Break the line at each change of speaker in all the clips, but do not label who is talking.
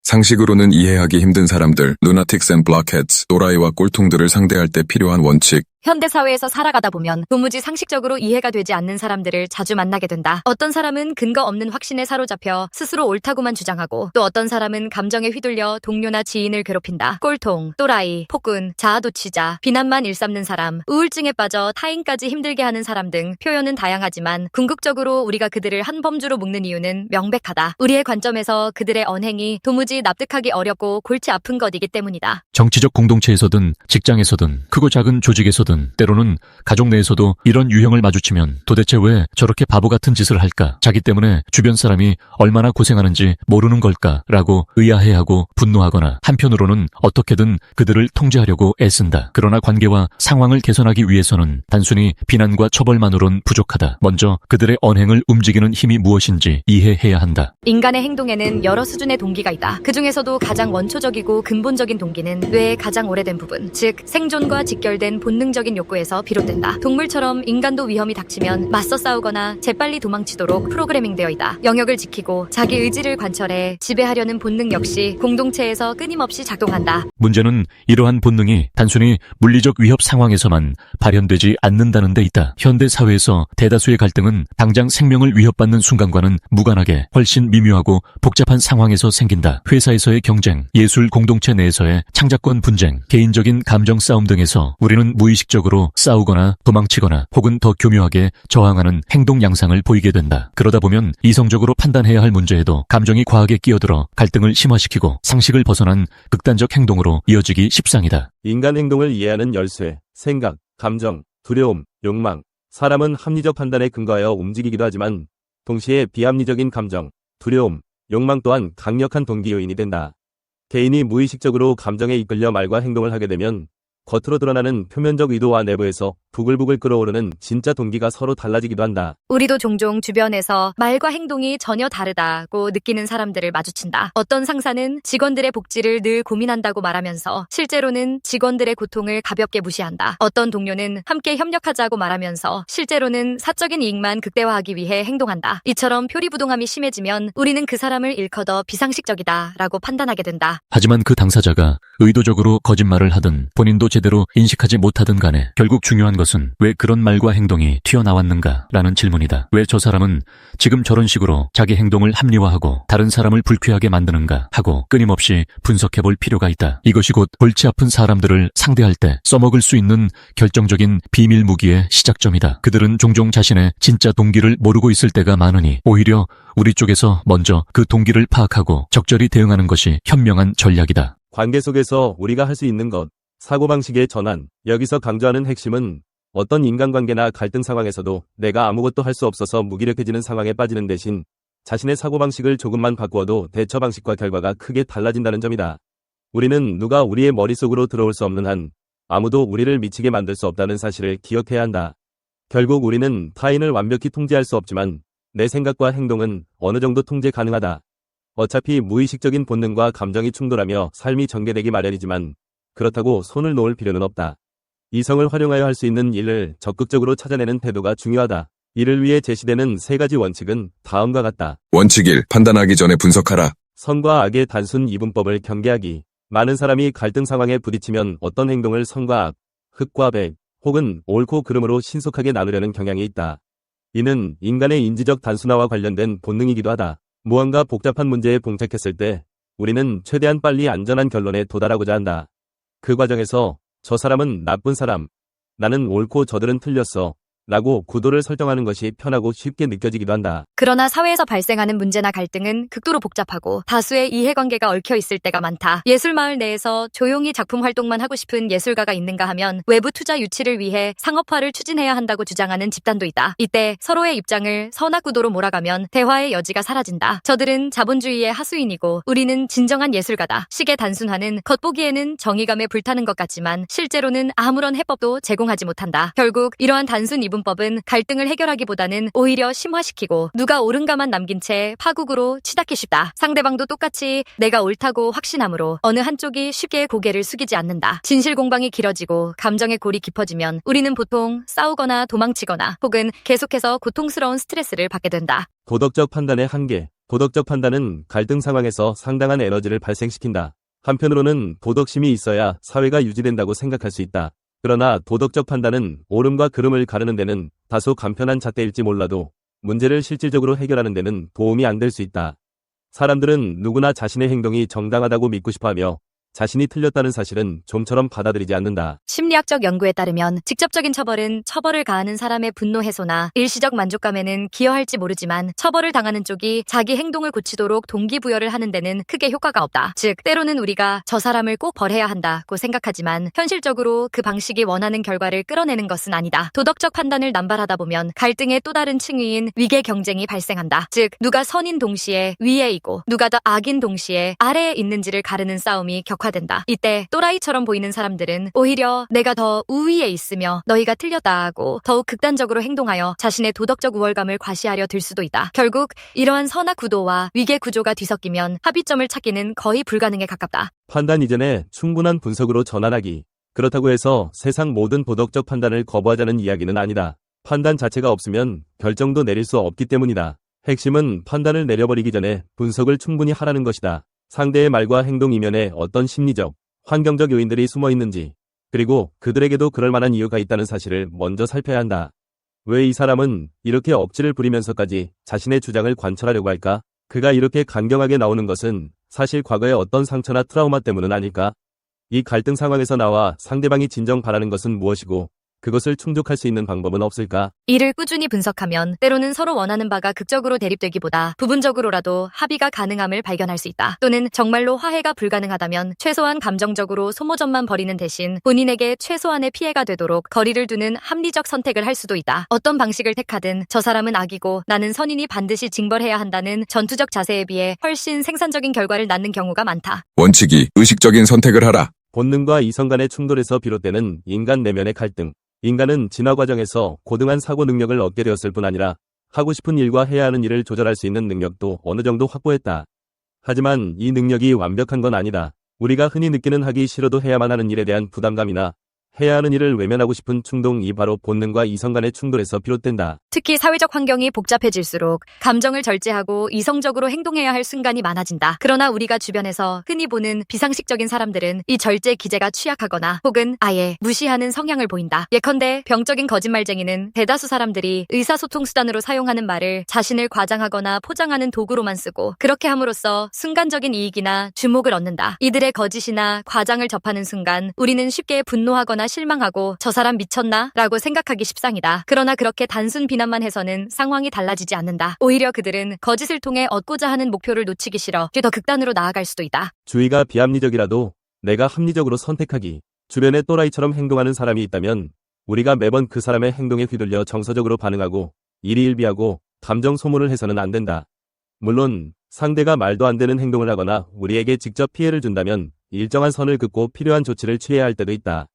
상식으로는 이해하기 힘든 사람들, lunatic and blockheads, 또라이와 꼴통들을 상대할 때 필요한 원칙.
현대사회에서 살아가다 보면 도무지 상식적으로 이해가 되지 않는 사람들을 자주 만나게 된다. 어떤 사람은 근거 없는 확신에 사로잡혀 스스로 옳다고만 주장하고, 또 어떤 사람은 감정에 휘둘려 동료나 지인을 괴롭힌다. 꼴통, 또라이, 폭군, 자아도취자, 비난만 일삼는 사람, 우울증에 빠져 타인까지 힘들게 하는 사람 등 표현은 다양하지만 궁극적으로 우리가 그들을 한 범주로 묶는 이유는 명백하다. 우리의 관점에서 그들의 언행이 도무지 납득하기 어렵고 골치 아픈 것이기 때문이다.
정치적 공동체에서든 직장에서든 크고 작은 조직에서든 때로는 가족 내에서도 이런 유형을 마주치면 도대체 왜 저렇게 바보 같은 짓을 할까? 자기 때문에 주변 사람이 얼마나 고생하는지 모르는 걸까라고 의아해하고 분노하거나, 한편으로는 어떻게든 그들을 통제하려고 애쓴다. 그러나 관계와 상황을 개선하기 위해서는 단순히 비난과 처벌만으론 부족하다. 먼저 그들의 언행을 움직이는 힘이 무엇인지 이해해야 한다.
인간의 행동에는 여러 수준의 동기가 있다. 그 중에서도 가장 원초적이고 근본적인 동기는 뇌의 가장 오래된 부분, 즉 생존과 직결된 본능적인 욕구에서 비롯된다. 동물처럼 인간도 위험이 닥치면 맞서 싸우거나 재빨리 도망치도록 프로그래밍되어 있다. 영역을 지키고 자기 의지를 관철해 지배하려는 본능 역시 공동체에서 끊임없이 작동한다.
문제는 이러한 본능이 단순히 물리적 위협 상황에서만 발현되지 않는다는 데 있다. 현대 사회에서 대다수의 갈등은 당장 생명을 위협받는 순간과는 무관하게 훨씬 미묘하고 복잡한 상황에서 생긴다. 회사에서의 경쟁, 예술 공동체 내에서의 창작권 분쟁, 개인적인 감정 싸움 등에서 우리는 무의식적으로 싸우거나 도망치거나 혹은 더 교묘하게 저항하는 행동 양상을 보이게 된다. 그러다 보면 이성적으로 판단해야 할 문제에도 감정이 과하게 끼어들어 갈등을 심화시키고 상식을 벗어난 극단적 행동으로 이어지기 십상이다.
인간 행동을 이해하는 열쇠, 생각, 감정, 두려움, 욕망. 사람은 합리적 판단에 근거하여 움직이기도 하지만 동시에 비합리적인 감정, 두려움, 욕망 또한 강력한 동기 요인이 된다. 개인이 무의식적으로 감정에 이끌려 말과 행동을 하게 되면 겉으로 드러나는 표면적 의도와 내부에서 부글부글 끓어오르는 진짜 동기가 서로 달라지기도 한다.
우리도 종종 주변에서 말과 행동이 전혀 다르다고 느끼는 사람들을 마주친다. 어떤 상사는 직원들의 복지를 늘 고민한다고 말하면서 실제로는 직원들의 고통을 가볍게 무시한다. 어떤 동료는 함께 협력하자고 말하면서 실제로는 사적인 이익만 극대화하기 위해 행동한다. 이처럼 표리부동함이 심해지면 우리는 그 사람을 일컬어 비상식적이다라고 판단하게 된다.
하지만 그 당사자가 의도적으로 거짓말을 하든 본인도 제대로 인식하지 못하든 간에 결국 중요한 것은 왜 그런 말과 행동이 튀어나왔는가라는 질문이다. 왜 저 사람은 지금 저런 식으로 자기 행동을 합리화하고 다른 사람을 불쾌하게 만드는가 하고 끊임없이 분석해볼 필요가 있다. 이것이 곧 골치 아픈 사람들을 상대할 때 써먹을 수 있는 결정적인 비밀 무기의 시작점이다. 그들은 종종 자신의 진짜 동기를 모르고 있을 때가 많으니 오히려 우리 쪽에서 먼저 그 동기를 파악하고 적절히 대응하는 것이 현명한 전략이다.
관계 속에서 우리가 할 수 있는 것, 사고방식의 전환. 여기서 강조하는 핵심은 어떤 인간관계나 갈등 상황에서도 내가 아무것도 할 수 없어서 무기력해지는 상황에 빠지는 대신 자신의 사고방식을 조금만 바꾸어도 대처 방식과 결과가 크게 달라진다는 점이다. 우리는 누가 우리의 머릿속으로 들어올 수 없는 한 아무도 우리를 미치게 만들 수 없다는 사실을 기억해야 한다. 결국 우리는 타인을 완벽히 통제할 수 없지만 내 생각과 행동은 어느 정도 통제 가능하다. 어차피 무의식적인 본능과 감정이 충돌하며 삶이 전개되기 마련이지만 그렇다고 손을 놓을 필요는 없다. 이성을 활용하여 할 수 있는 일을 적극적으로 찾아내는 태도가 중요하다. 이를 위해 제시되는 세 가지 원칙은 다음과 같다.
원칙 1. 판단하기 전에 분석하라.
선과 악의 단순 이분법을 경계하기. 많은 사람이 갈등 상황에 부딪히면 어떤 행동을 선과 악, 흑과 백, 혹은 옳고 그름으로 신속하게 나누려는 경향이 있다. 이는 인간의 인지적 단순화와 관련된 본능이기도 하다. 무언가 복잡한 문제에 봉착했을 때 우리는 최대한 빨리 안전한 결론에 도달하고자 한다. 그 과정에서 저 사람은 나쁜 사람, 나는 옳고 저들은 틀렸어 라고 구도를 설정하는 것이 편하고 쉽게 느껴지기도 한다.
그러나 사회에서 발생하는 문제나 갈등은 극도로 복잡하고 다수의 이해관계가 얽혀 있을 때가 많다. 예술마을 내에서 조용히 작품 활동만 하고 싶은 예술가가 있는가 하면 외부 투자 유치를 위해 상업화를 추진해야 한다고 주장하는 집단도 있다. 이때 서로의 입장을 선악구도로 몰아가면 대화의 여지가 사라진다. 저들은 자본주의의 하수인이고 우리는 진정한 예술가다. 식의 단순화는 겉보기에는 정의감에 불타는 것 같지만 실제로는 아무런 해법도 제공하지 못한다. 결국 이러한 단순 이분법은 갈등을 해결하기보다는 오히려 심화시키고 누가 옳은가만 남긴 채 파국으로 치닫기 쉽다. 상대방도 똑같이 내가 옳다고 확신하므로 어느 한쪽이 쉽게 고개를 숙이지 않는다. 진실 공방이 길어지고 감정의 골이 깊어지면 우리는 보통 싸우거나 도망치거나 혹은 계속해서 고통스러운 스트레스를 받게 된다.
도덕적 판단의 한계. 도덕적 판단은 갈등 상황에서 상당한 에너지를 발생시킨다. 한편으로는 도덕심이 있어야 사회가 유지된다고 생각할 수 있다. 그러나 도덕적 판단은 옳음과 그름을 가르는 데는 다소 간편한 잣대일지 몰라도 문제를 실질적으로 해결하는 데는 도움이 안 될 수 있다. 사람들은 누구나 자신의 행동이 정당하다고 믿고 싶어하며 자신이 틀렸다는 사실은 좀처럼 받아들이지 않는다.
심리학적 연구에 따르면 직접적인 처벌은 처벌을 가하는 사람의 분노 해소나 일시적 만족감에는 기여할지 모르지만 처벌을 당하는 쪽이 자기 행동을 고치도록 동기부여를 하는 데는 크게 효과가 없다. 즉, 때로는 우리가 저 사람을 꼭 벌해야 한다고 생각하지만 현실적으로 그 방식이 원하는 결과를 끌어내는 것은 아니다. 도덕적 판단을 남발하다 보면 갈등의 또 다른 층위인 위계 경쟁이 발생한다. 즉, 누가 선인 동시에 위에 있고 누가 더 악인 동시에 아래에 있는지를 가르는 싸움이 격화된다. 이때 또라이처럼 보이는 사람들은 오히려 내가 더 우위에 있으며 너희가 틀렸다 하고 더욱 극단적으로 행동하여 자신의 도덕적 우월감을 과시하려 들 수도 있다. 결국 이러한 선악 구도와 위계 구조가 뒤섞이면 합의점을 찾기는 거의 불가능에 가깝다.
판단 이전에 충분한 분석으로 전환하기. 그렇다고 해서 세상 모든 도덕적 판단을 거부하자는 이야기는 아니다. 판단 자체가 없으면 결정도 내릴 수 없기 때문이다. 핵심은 판단을 내려버리기 전에 분석을 충분히 하라는 것이다. 상대의 말과 행동 이면에 어떤 심리적, 환경적 요인들이 숨어 있는지, 그리고 그들에게도 그럴 만한 이유가 있다는 사실을 먼저 살펴야 한다. 왜 이 사람은 이렇게 억지를 부리면서까지 자신의 주장을 관철하려고 할까? 그가 이렇게 강경하게 나오는 것은 사실 과거의 어떤 상처나 트라우마 때문은 아닐까? 이 갈등 상황에서 나와 상대방이 진정 바라는 것은 무엇이고 그것을 충족할 수 있는 방법은 없을까?
이를 꾸준히 분석하면 때로는 서로 원하는 바가 극적으로 대립되기보다 부분적으로라도 합의가 가능함을 발견할 수 있다. 또는 정말로 화해가 불가능하다면 최소한 감정적으로 소모전만 벌이는 대신 본인에게 최소한의 피해가 되도록 거리를 두는 합리적 선택을 할 수도 있다. 어떤 방식을 택하든 저 사람은 악이고 나는 선인이 반드시 징벌해야 한다는 전투적 자세에 비해 훨씬 생산적인 결과를 낳는 경우가 많다.
원칙이 의식적인 선택을 하라.
본능과 이성 간의 충돌에서 비롯되는 인간 내면의 갈등. 인간은 진화 과정에서 고등한 사고 능력을 얻게 되었을 뿐 아니라 하고 싶은 일과 해야 하는 일을 조절할 수 있는 능력도 어느 정도 확보했다. 하지만 이 능력이 완벽한 건 아니다. 우리가 흔히 느끼는 하기 싫어도 해야만 하는 일에 대한 부담감이나 해야 하는 일을 외면하고 싶은 충동이 바로 본능과 이성 간의 충돌에서 비롯된다.
특히 사회적 환경이 복잡해질수록 감정을 절제하고 이성적으로 행동해야 할 순간이 많아진다. 그러나 우리가 주변에서 흔히 보는 비상식적인 사람들은 이 절제 기제가 취약하거나 혹은 아예 무시하는 성향을 보인다. 예컨대 병적인 거짓말쟁이는 대다수 사람들이 의사소통 수단으로 사용하는 말을 자신을 과장하거나 포장하는 도구로만 쓰고 그렇게 함으로써 순간적인 이익이나 주목을 얻는다. 이들의 거짓이나 과장을 접하는 순간 우리는 쉽게 분노하거나 실망하고 저 사람 미쳤나? 라고 생각하기 십상이다. 그러나 그렇게 단순 비난만 해서는 상황이 달라지지 않는다. 오히려 그들은 거짓을 통해 얻고자 하는 목표를 놓치기 싫어 더 극단으로 나아갈 수도 있다.
주의가 비합리적이라도 내가 합리적으로 선택하기. 주변에 또라이처럼 행동하는 사람이 있다면 우리가 매번 그 사람의 행동에 휘둘려 정서적으로 반응하고 일희일비하고 감정 소모를 해서는 안 된다. 물론 상대가 말도 안 되는 행동을 하거나 우리에게 직접 피해를 준다면 일정한 선을 긋고 필요한 조치를 취해야 할 때도 있다.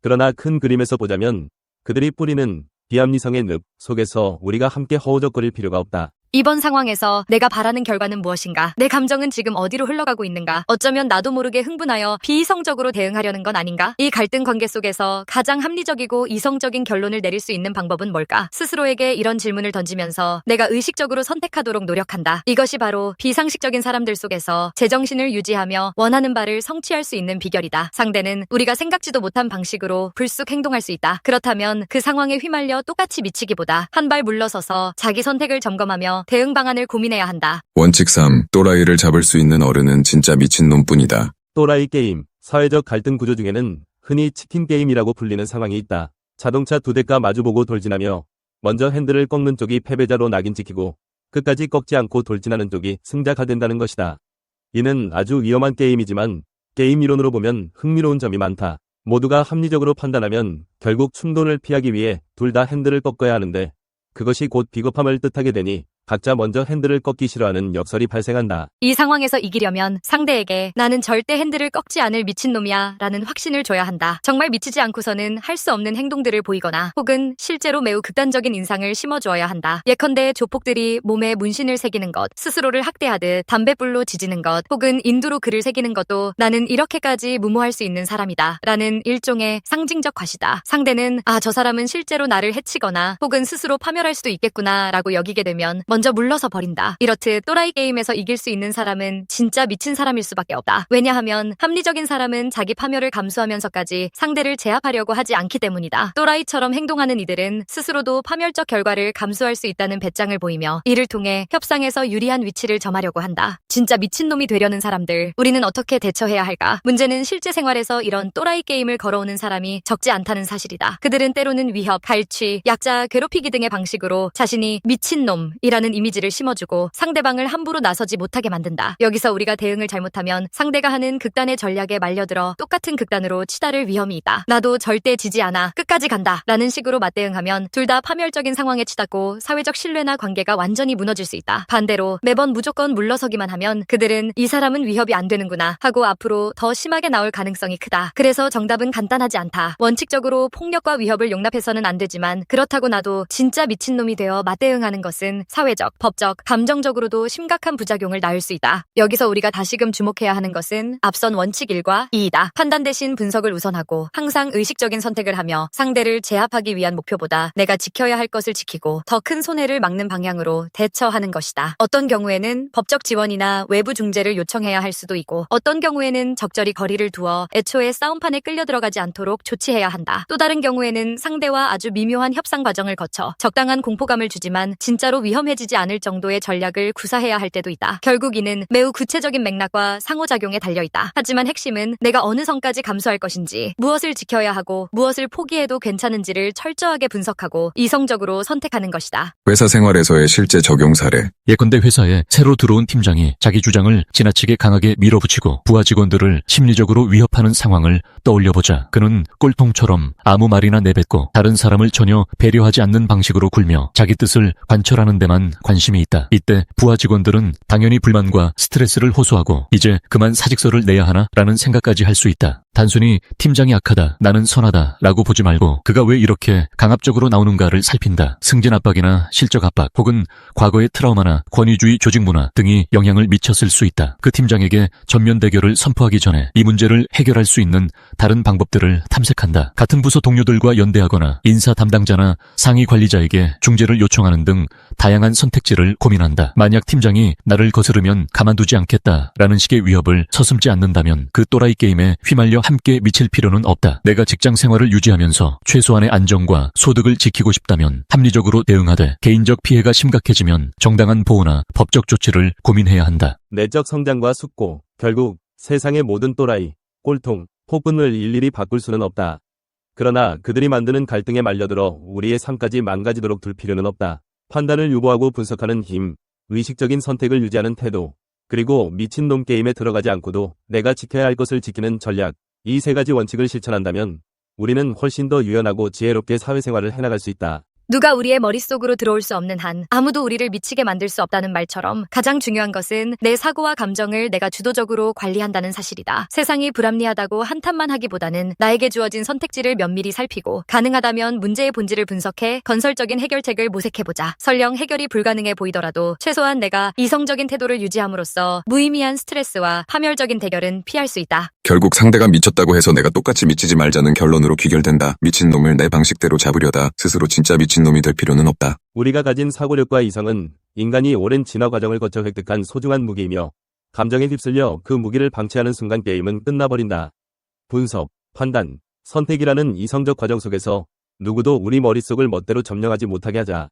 그러나 큰 그림에서 보자면 그들이 뿌리는 비합리성의 늪 속에서 우리가 함께 허우적거릴 필요가 없다.
이번 상황에서 내가 바라는 결과는 무엇인가? 내 감정은 지금 어디로 흘러가고 있는가? 어쩌면 나도 모르게 흥분하여 비이성적으로 대응하려는 건 아닌가? 이 갈등 관계 속에서 가장 합리적이고 이성적인 결론을 내릴 수 있는 방법은 뭘까? 스스로에게 이런 질문을 던지면서 내가 의식적으로 선택하도록 노력한다. 이것이 바로 비상식적인 사람들 속에서 제정신을 유지하며 원하는 바를 성취할 수 있는 비결이다. 상대는 우리가 생각지도 못한 방식으로 불쑥 행동할 수 있다. 그렇다면 그 상황에 휘말려 똑같이 미치기보다 한 발 물러서서 자기 선택을 점검하며 대응 방안을 고민해야 한다.
원칙 3. 또라이를 잡을 수 있는 어른은 진짜 미친놈뿐이다.
또라이 게임. 사회적 갈등 구조 중에는 흔히 치킨 게임이라고 불리는 상황이 있다. 자동차 두 대가 마주보고 돌진하며 먼저 핸들을 꺾는 쪽이 패배자로 낙인 찍히고 끝까지 꺾지 않고 돌진하는 쪽이 승자가 된다는 것이다. 이는 아주 위험한 게임이지만 게임 이론으로 보면 흥미로운 점이 많다. 모두가 합리적으로 판단하면 결국 충돌을 피하기 위해 둘 다 핸들을 꺾어야 하는데 그것이 곧 비겁함을 뜻하게 되니 각자 먼저 핸들을 꺾기 싫어하는 역설이 발생한다.
이 상황에서 이기려면 상대에게 나는 절대 핸들을 꺾지 않을 미친놈이야 라는 확신을 줘야 한다. 정말 미치지 않고서는 할 수 없는 행동들을 보이거나 혹은 실제로 매우 극단적인 인상을 심어주어야 한다. 예컨대 조폭들이 몸에 문신을 새기는 것, 스스로를 학대하듯 담뱃불로 지지는 것, 혹은 인두로 글을 새기는 것도 나는 이렇게까지 무모할 수 있는 사람이다 라는 일종의 상징적 과시다. 상대는 저 사람은 실제로 나를 해치거나 혹은 스스로 파멸할 수도 있겠구나 라고 여기게 되면 먼저 물러서 버린다. 이렇듯 또라이 게임에서 이길 수 있는 사람은 진짜 미친 사람일 수밖에 없다. 왜냐하면 합리적인 사람은 자기 파멸을 감수하면서까지 상대를 제압하려고 하지 않기 때문이다. 또라이처럼 행동하는 이들은 스스로도 파멸적 결과를 감수할 수 있다는 배짱을 보이며 이를 통해 협상에서 유리한 위치를 점하려고 한다. 진짜 미친놈이 되려는 사람들, 우리는 어떻게 대처해야 할까? 문제는 실제 생활에서 이런 또라이 게임을 걸어오는 사람이 적지 않다는 사실이다. 그들은 때로는 위협, 갈취, 약자, 괴롭히기 등의 방식으로 자신이 미친놈이라는 이미지를 심어주고 상대방을 함부로 나서지 못하게 만든다. 여기서 우리가 대응을 잘못하면 상대가 하는 극단의 전략에 말려들어 똑같은 극단으로 치달을 위험이 있다. 나도 절대 지지 않아. 끝까지 간다. 라는 식으로 맞대응하면 둘 다 파멸적인 상황에 치닫고 사회적 신뢰나 관계가 완전히 무너질 수 있다. 반대로 매번 무조건 물러서기만 하면 그들은 이 사람은 위협이 안 되는구나 하고 앞으로 더 심하게 나올 가능성이 크다. 그래서 정답은 간단하지 않다. 원칙적으로 폭력과 위협을 용납해서는 안 되지만 그렇다고 나도 진짜 미친놈이 되어 맞대응하는 것은 사회적, 법적, 감정적으로도 심각한 부작용을 낳을 수 있다. 여기서 우리가 다시금 주목해야 하는 것은 앞선 원칙 1과 2이다. 판단 대신 분석을 우선하고 항상 의식적인 선택을 하며 상대를 제압하기 위한 목표보다 내가 지켜야 할 것을 지키고 더 큰 손해를 막는 방향으로 대처하는 것이다. 어떤 경우에는 법적 지원이나 외부 중재를 요청해야 할 수도 있고 어떤 경우에는 적절히 거리를 두어 애초에 싸움판에 끌려 들어가지 않도록 조치해야 한다. 또 다른 경우에는 상대와 아주 미묘한 협상 과정을 거쳐 적당한 공포감을 주지만 진짜로 위험해지지 않을 정도의 전략을 구사해야 할 때도 있다. 결국 이는 매우 구체적인 맥락과 상호작용에 달려있다. 하지만 핵심은 내가 어느 선까지 감수할 것인지, 무엇을 지켜야 하고 무엇을 포기해도 괜찮은지를 철저하게 분석하고 이성적으로 선택하는 것이다.
회사 생활에서의 실제 적용 사례.
예컨대 회사에 새로 들어온 팀장이 자기 주장을 지나치게 강하게 밀어붙이고 부하 직원들을 심리적으로 위협하는 상황을 떠올려보자. 그는 꼴통처럼 아무 말이나 내뱉고 다른 사람을 전혀 배려하지 않는 방식으로 굴며 자기 뜻을 관철하는 데만 관심이 있다. 이때 부하 직원들은 당연히 불만과 스트레스를 호소하고 이제 그만 사직서를 내야 하나? 라는 생각까지 할 수 있다. 단순히 팀장이 악하다, 나는 선하다 라고 보지 말고 그가 왜 이렇게 강압적으로 나오는가를 살핀다. 승진 압박이나 실적 압박 혹은 과거의 트라우마나 권위주의 조직 문화 등이 영향을 미쳤을 수 있다. 그 팀장에게 전면 대결을 선포하기 전에 이 문제를 해결할 수 있는 다른 방법들을 탐색한다. 같은 부서 동료들과 연대하거나 인사 담당자나 상위 관리자에게 중재를 요청하는 등 다양한 선택지를 고민한다. 만약 팀장이 나를 거스르면 가만두지 않겠다라는 식의 위협을 서슴지 않는다면 그 또라이 게임에 휘말려 함께 미칠 필요는 없다. 내가 직장 생활을 유지하면서 최소한의 안정과 소득을 지키고 싶다면 합리적으로 대응하되 개인적 피해가 심각해지면 정당한 보호나 법적 조치를 고민해야 한다.
내적 성장과 숙고, 결국 세상의 모든 또라이, 꼴통, 폭군을 일일이 바꿀 수는 없다. 그러나 그들이 만드는 갈등에 말려들어 우리의 삶까지 망가지도록 둘 필요는 없다. 판단을 유보하고 분석하는 힘, 의식적인 선택을 유지하는 태도, 그리고 미친놈 게임에 들어가지 않고도 내가 지켜야 할 것을 지키는 전략, 이 세 가지 원칙을 실천한다면 우리는 훨씬 더 유연하고 지혜롭게 사회생활을 해나갈 수 있다.
누가 우리의 머릿속으로 들어올 수 없는 한 아무도 우리를 미치게 만들 수 없다는 말처럼 가장 중요한 것은 내 사고와 감정을 내가 주도적으로 관리한다는 사실이다. 세상이 불합리하다고 한탄만 하기보다는 나에게 주어진 선택지를 면밀히 살피고 가능하다면 문제의 본질을 분석해 건설적인 해결책을 모색해보자. 설령 해결이 불가능해 보이더라도 최소한 내가 이성적인 태도를 유지함으로써 무의미한 스트레스와 파멸적인 대결은 피할 수 있다.
결국 상대가 미쳤다고 해서 내가 똑같이 미치지 말자는 결론으로 귀결된다. 미친놈을 내 방식대로 잡으려다 스스로 진짜 미친놈이 될 필요는 없다.
우리가 가진 사고력과 이성은 인간이 오랜 진화 과정을 거쳐 획득한 소중한 무기이며 감정에 휩쓸려 그 무기를 방치하는 순간 게임은 끝나버린다. 분석, 판단, 선택이라는 이성적 과정 속에서 누구도 우리 머릿속을 멋대로 점령하지 못하게 하자.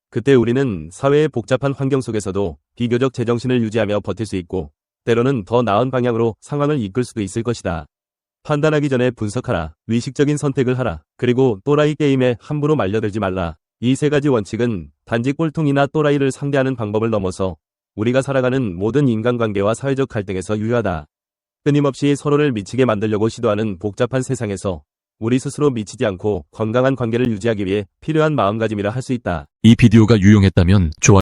그때 우리는 사회의 복잡한 환경 속에서도 비교적 제정신을 유지하며 버틸 수 있고 때로는 더 나은 방향으로 상황을 이끌 수도 있을 것이다. 판단하기 전에 분석하라. 의식적인 선택을 하라. 그리고 또라이 게임에 함부로 말려들지 말라. 이 세 가지 원칙은 단지 꼴통이나 또라이를 상대하는 방법을 넘어서 우리가 살아가는 모든 인간관계와 사회적 갈등에서 유효하다. 끊임없이 서로를 미치게 만들려고 시도하는 복잡한 세상에서 우리 스스로 미치지 않고 건강한 관계를 유지하기 위해 필요한 마음가짐이라 할 수 있다.
이 비디오가 유용했다면 좋아요.